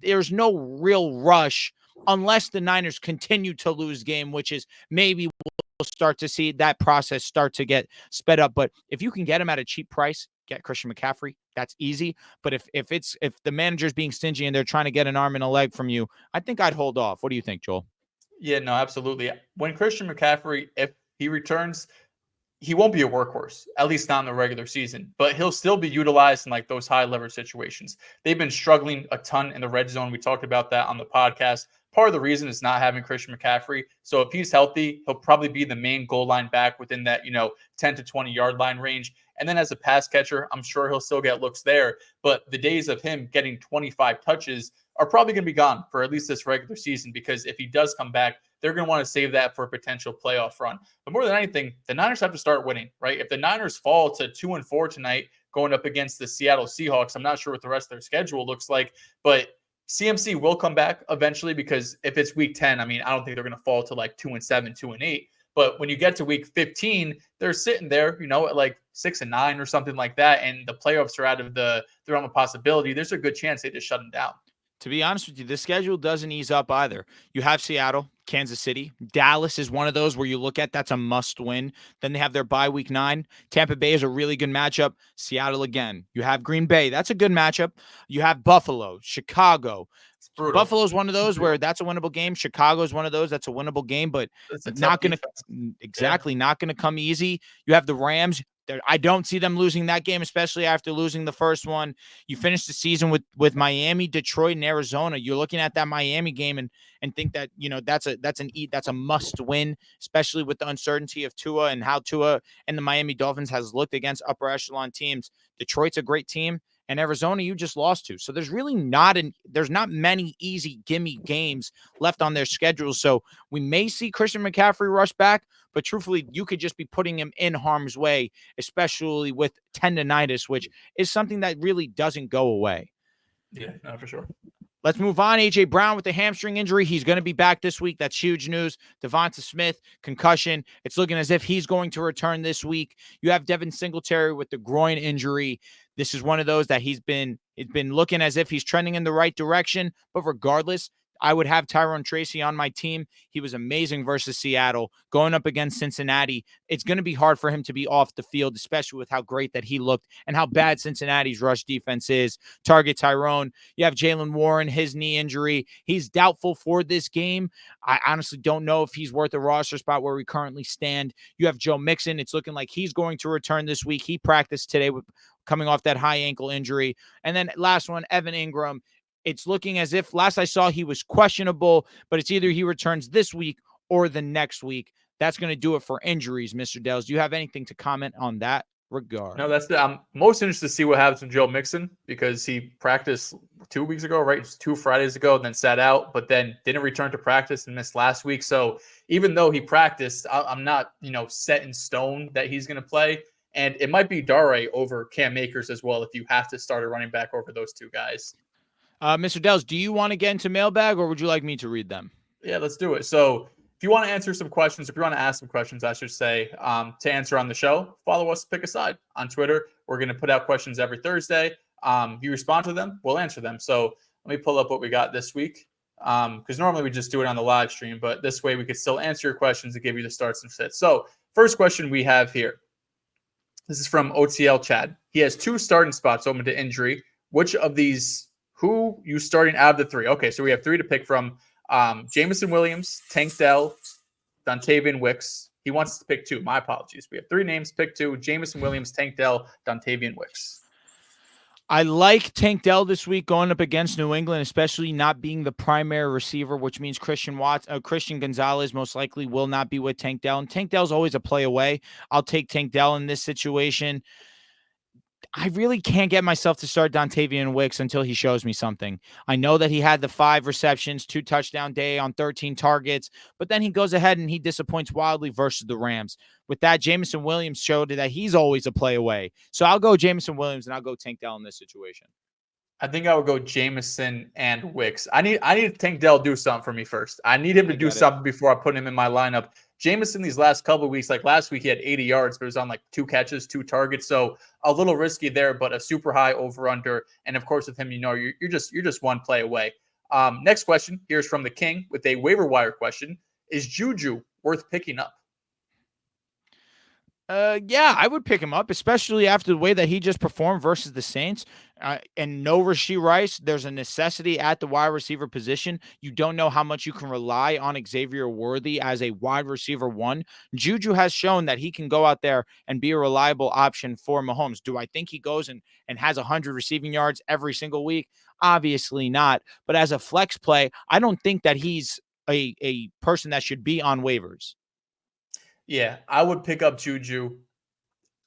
there's no real rush unless the Niners continue to lose game, which is maybe we'll start to see that process start to get sped up. But if you can get him at a cheap price, get Christian McCaffrey. That's easy. But if the manager's being stingy and they're trying to get an arm and a leg from you, I think I'd hold off. What do you think, Joel? Yeah, no, absolutely. When Christian McCaffrey, if he returns, he won't be a workhorse, at least not in the regular season, but he'll still be utilized in like those high leverage situations. They've been struggling a ton in the red zone. We talked about that on the podcast. Part of the reason is not having Christian McCaffrey. So if he's healthy, he'll probably be the main goal line back within that, 10 to 20 yard line range. And then as a pass catcher, I'm sure he'll still get looks there. But the days of him getting 25 touches are probably going to be gone for at least this regular season, because if he does come back, they're going to want to save that for a potential playoff run. But more than anything, the Niners have to start winning, right? If the Niners fall to 2-4 tonight, going up against the Seattle Seahawks, I'm not sure what the rest of their schedule looks like, but CMC will come back eventually, because if it's week 10, I don't think they're going to fall to like 2-7, 2-8. But when you get to week 15, they're sitting there, at like 6-9 or something like that, and the playoffs are out of the realm of possibility. There's a good chance they just shut them down. To be honest with you, the schedule doesn't ease up either. You have Seattle, Kansas City. Dallas is one of those where you look at that's a must win. Then they have their bye week 9. Tampa Bay is a really good matchup. Seattle again. You have Green Bay. That's a good matchup. You have Buffalo, Chicago. Buffalo's one of those where that's a winnable game. Chicago's one of those that's a winnable game, but not going to not going to come easy. You have the Rams. I don't see them losing that game, especially after losing the first one. You finish the season with Miami, Detroit, and Arizona. You're looking at that Miami game and think that that's a must win, especially with the uncertainty of Tua and how Tua and the Miami Dolphins has looked against upper echelon teams. Detroit's a great team, and Arizona you just lost to. So there's really not many easy gimme games left on their schedule. So we may see Christian McCaffrey rush back, but truthfully, you could just be putting him in harm's way, especially with tendonitis, which is something that really doesn't go away. Yeah, no, for sure. Let's move on. A.J. Brown with the hamstring injury. He's going to be back this week. That's huge news. Devonta Smith, concussion. It's looking as if he's going to return this week. You have Devin Singletary with the groin injury. This is one of those that it's been looking as if he's trending in the right direction. But regardless, I would have Tyrone Tracy on my team. He was amazing versus Seattle. Going up against Cincinnati, it's going to be hard for him to be off the field, especially with how great that he looked and how bad Cincinnati's rush defense is. Target Tyrone. You have Jaylen Warren, his knee injury. He's doubtful for this game. I honestly don't know if he's worth a roster spot where we currently stand. You have Joe Mixon. It's looking like he's going to return this week. He practiced today coming off that high ankle injury. And then last one, Evan Ingram. It's looking as if last I saw he was questionable, but it's either he returns this week or the next week. That's going to do it for injuries, Mr. Dells. Do you have anything to comment on that regard? No, I'm most interested to see what happens with Joe Mixon, because he practiced 2 weeks ago, right? 2 Fridays ago, and then sat out, but then didn't return to practice and missed last week. So even though he practiced, I'm not, set in stone that he's going to play. And it might be Dare over Cam Akers as well if you have to start a running back over those two guys. Mr. Dells, do you want to get into mailbag, or would you like me to read them? Yeah, let's do it. So if you want to answer some questions, if you want to ask some questions, I should say, to answer on the show, follow us, Pick a Side on Twitter. We're going to put out questions every Thursday. If you respond to them, we'll answer them. So let me pull up what we got this week, because normally we just do it on the live stream, but this way we could still answer your questions and give you the starts and sits. So first question we have here. This is from OTL Chad. He has 2 starting spots open to injury. Which of these... Who you starting out of the 3? Okay, so we have 3 to pick from. Jameson Williams, Tank Dell, Dontavian Wicks. He wants to pick 2. My apologies. We have 3 names. Pick 2. Jameson Williams, Tank Dell, Dontavian Wicks. I like Tank Dell this week going up against New England, especially not being the primary receiver, which means Christian Gonzalez most likely will not be with Tank Dell. And Tank Dell's always a play away. I'll take Tank Dell in this situation. I really can't get myself to start Dontavian Wicks until he shows me something. I know that he had the 5 receptions, 2 touchdown day on 13 targets, but then he goes ahead and he disappoints wildly versus the Rams. With that, Jameson Williams showed that he's always a play away. So I'll go Jameson Williams and I'll go Tank Dell in this situation. I think I would go Jameson and Wicks. I need Tank Dell to do something for me first. I need him to do something before I put him in my lineup. Jameson these last couple of weeks, like last week, he had 80 yards, but it was on like 2 catches, 2 targets. So a little risky there, but a super high over under. And of course, with him, you're just one play away. Next question here's from the King with a waiver wire question: is Juju worth picking up? Yeah, I would pick him up, especially after the way that he just performed versus the Saints. And no Rashee Rice, there's a necessity at the wide receiver position. You don't know how much you can rely on Xavier Worthy as a wide receiver 1. Juju has shown that he can go out there and be a reliable option for Mahomes. Do I think he goes and has 100 receiving yards every single week? Obviously not. But as a flex play, I don't think that he's a person that should be on waivers. Yeah, I would pick up Juju.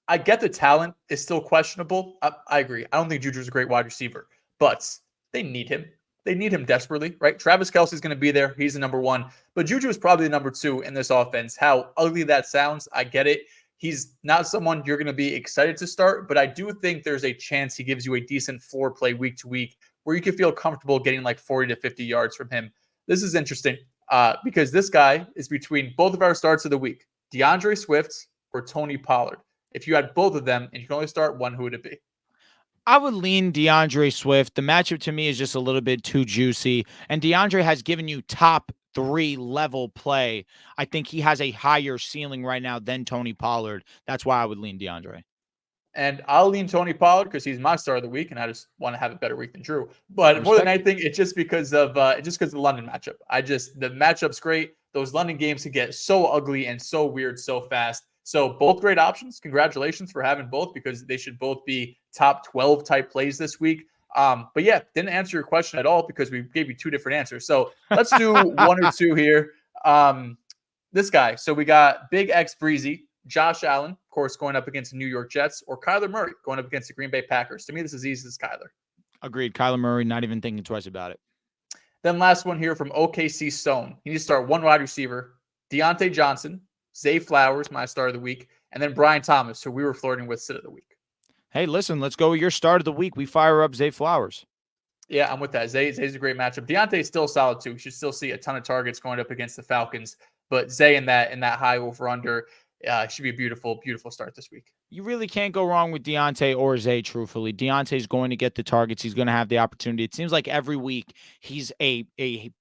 I get the talent is still questionable. I agree. I don't think Juju's a great wide receiver, but they need him. They need him desperately, right? Travis Kelce's going to be there. He's the number 1, but Juju is probably the number 2 in this offense. How ugly that sounds, I get it. He's not someone you're going to be excited to start, but I do think there's a chance he gives you a decent floor play week to week where you can feel comfortable getting like 40 to 50 yards from him. This is interesting because this guy is between both of our starts of the week, DeAndre Swift or Tony Pollard. If you had both of them and you can only start one, who would it be? I would lean DeAndre Swift. The matchup to me is just a little bit too juicy. And DeAndre has given you top 3 level play. I think he has a higher ceiling right now than Tony Pollard. That's why I would lean DeAndre. And I'll lean Tony Pollard because he's my star of the week, and I just want to have a better week than Drew. But more than anything, it's just because of the London matchup. The matchup's great. Those London games can get so ugly and so weird so fast. So both great options. Congratulations for having both because they should both be top 12 type plays this week. But yeah, didn't answer your question at all because we gave you 2 different answers. So let's do 1 or 2 here. This guy. So we got Big X Breezy, Josh Allen, of course, going up against the New York Jets, or Kyler Murray going up against the Green Bay Packers. To me, this is easy as Kyler. Agreed. Kyler Murray, not even thinking twice about it. Then last one here from OKC Stone. You need to start 1 wide receiver, Deontay Johnson, Zay Flowers, my start of the week, and then Brian Thomas, who we were flirting with sit of the week. Hey, listen, let's go with your start of the week. We fire up Zay Flowers. Yeah, I'm with that. Zay's a great matchup. Deontay's still solid too. You should still see a ton of targets going up against the Falcons, but Zay in that high over under should be a beautiful, beautiful start this week. You really can't go wrong with Deontay or Zay, truthfully. Deontay's going to get the targets. He's going to have the opportunity. It seems like every week he's a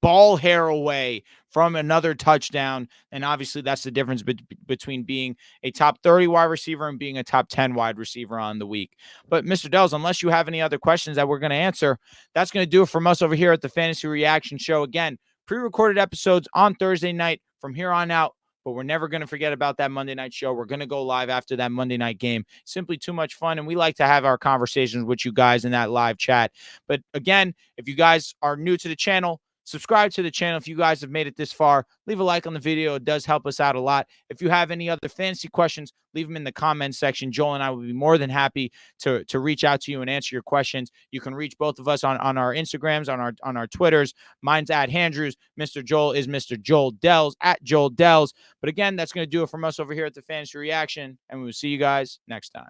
ball hair away from another touchdown. And obviously that's the difference between being a top 30 wide receiver and being a top 10 wide receiver on the week. But Mr. Dells, unless you have any other questions that we're going to answer, that's going to do it from us over here at the Fantasy Reaction Show. Again, pre-recorded episodes on Thursday night from here on out. But we're never going to forget about that Monday night show. We're going to go live after that Monday night game. Simply too much fun. And we like to have our conversations with you guys in that live chat. But again, if you guys are new to the channel, subscribe to the channel. If you guys have made it this far, leave a like on the video. It does help us out a lot. If you have any other fantasy questions, leave them in the comments section. Joel and I will be more than happy to reach out to you and answer your questions. You can reach both of us on our Instagrams, on our Twitters. Mine's at Handrews. Mr. Joel is Mr. Joel Dells, at Joel Dells. But again, that's going to do it from us over here at the Fantasy Reaction, and we will see you guys next time.